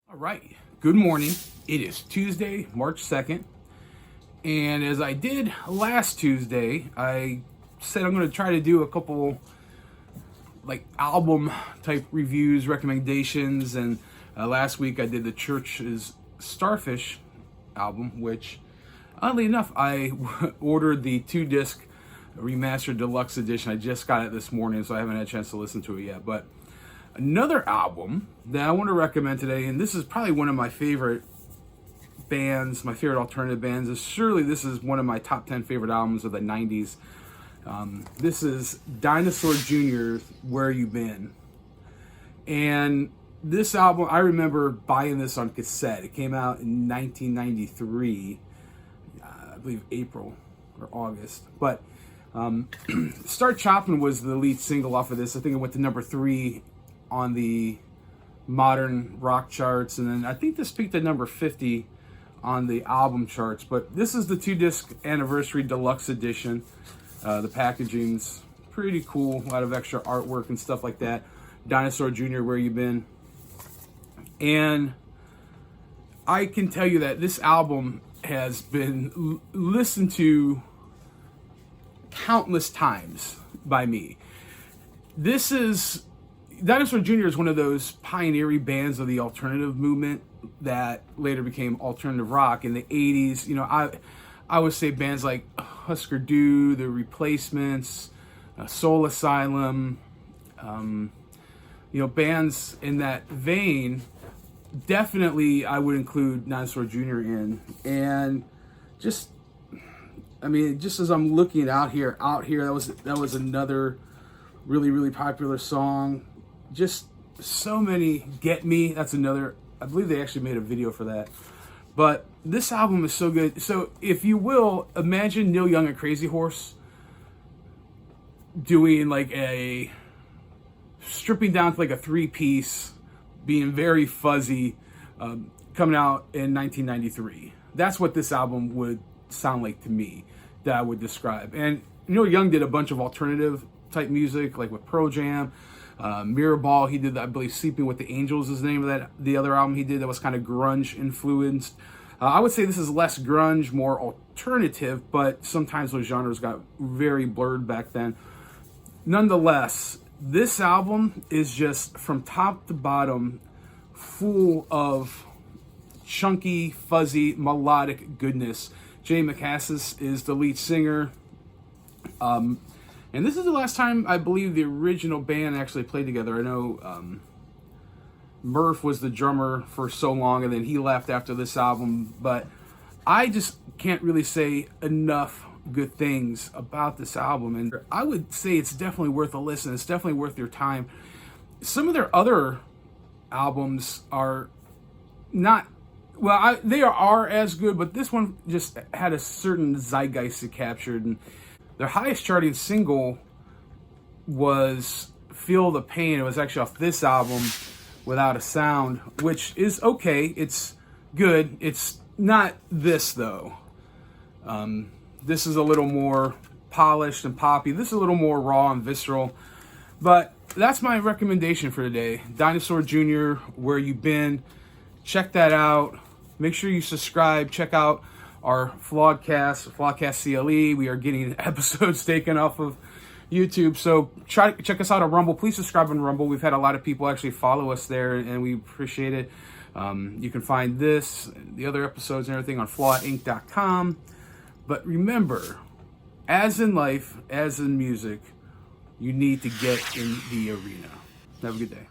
All right, good morning. It is Tuesday, March 2nd. And as I did last Tuesday, I said I'm going to try to do a couple like album type reviews, recommendations. And last week I did the Church's Starfish album, which oddly enough, I ordered the 2-disc remastered deluxe edition. I just got it this morning, so I haven't had a chance to listen to it yet. But another album that I want to recommend today, and this is probably one of my favorite bands, my favorite alternative bands, is surely this is one of my top 10 favorite albums of the 90s. This is Dinosaur Hr, Where You Been? And this album, I remember buying this on cassette. It came out in 1993, I believe April or August. But Start Chopping was the lead single off of this. I think it went to number 3 on the modern rock charts, and then I think this peaked at number 50 on the album charts. But this is the 2-disc anniversary deluxe edition. The packaging's pretty cool, a lot of extra artwork and stuff like that. Dinosaur Hr, Where You Been? And I can tell you that this album has been listened to countless times by me. This is Dinosaur Hr is one of those pioneering bands of the alternative movement that later became alternative rock in the 80s. You know, I would say bands like Husker Du, The Replacements, Soul Asylum, bands in that vein. Definitely I would include Dinosaur Hr in. And just as I'm looking out here, that was another really popular song. Just so many. Get Me, that's another. I believe they actually made a video for that. But this album is so good. So if you will, imagine Neil Young and Crazy Horse doing like a stripping down to like a 3-piece, being very fuzzy, coming out in 1993. That's what this album would sound like to me, that I would describe. And Neil Young did a bunch of alternative type music, like with Pearl Jam, Mirrorball. He did, I believe, Sleeping with the Angels is the name of that. The other album he did that was kind of grunge influenced. I would say this is less grunge, more alternative, but sometimes those genres got very blurred back then. Nonetheless, this album is just from top to bottom full of chunky, fuzzy, melodic goodness. Jay McCassis is the lead singer. And this is the last time I believe the original band actually played together. I know Murph was the drummer for so long, and then he left after this album. But I just can't really say enough good things about this album. And I would say it's definitely worth a listen. It's definitely worth your time. Some of their other albums are not, well, they are as good, but this one just had a certain zeitgeist it captured. And their highest charting single was Feel the Pain. It was actually off this album, Without a Sound, which is okay. It's good. It's not this, though. This is a little more polished and poppy. This is a little more raw and visceral. But that's my recommendation for today. Dinosaur Hr, Where You Been? Check that out. Make sure you subscribe. Check out our Flawedcast CLE. We are getting episodes taken off of YouTube, so check us out on Rumble. Please subscribe on Rumble. We've had a lot of people actually follow us there, and we appreciate it. You can find this, the other episodes and everything on flawedinc.com. But remember, as in life, as in music, you need to get in the arena. Have a good day.